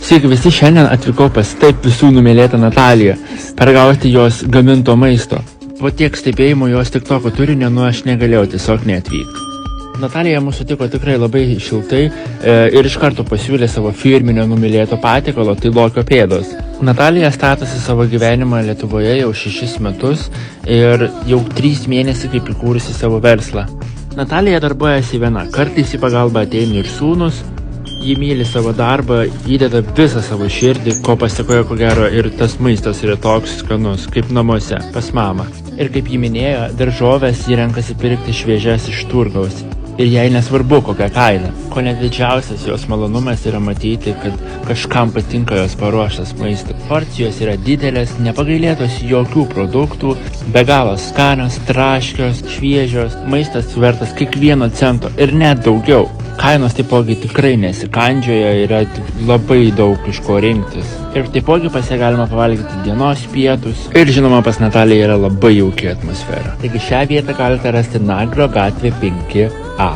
Sveiki visi, šiandien atvykau pas taip visų numylėtą Nataliją, paragauti jos gaminto maisto. Po tiek stebėjimo jos TikToko turinio, aš negalėjau tiesiog neatvykti. Natalija mūsų sutiko tikrai labai šiltai ir iš karto pasiūlė savo firminio numylėto patiekalo, tai lokio pėdos. Natalija statosi savo gyvenimą Lietuvoje jau 6 metus ir jau 3 mėnesiai kaip įkūrusi savo verslą. Natalija darbuojasi viena, kartais į pagalbą ateina ir sūnus. Ji myli savo darbą, įdeda visą savo širdį, ko pasiekoja ko gero ir tas maistas yra toks skanus, kaip namuose, pas mamą. Ir kaip ji minėjo, daržovės ji renkasi pirkti šviežias iš turgaus. Ir jai nesvarbu kokią kainą. Ko net didžiausias jos malonumas yra matyti, kad kažkam patinka jos paruoštas maistas. Porcijos yra didelės, nepagailėtos jokių produktų, be galo skanios, traškios, šviežios, maistas vertas kiekvieno cento ir net daugiau. Kainos taipogi tikrai nesikandžioja, yra labai daug iš ko rinktis. Ir taipogi pas ją galima pavalgyti dienos pietus. Ir žinoma, pas Nataliją yra labai jauki atmosfera. Taigi šią vietą galite rasti Nagro gatvė 5A.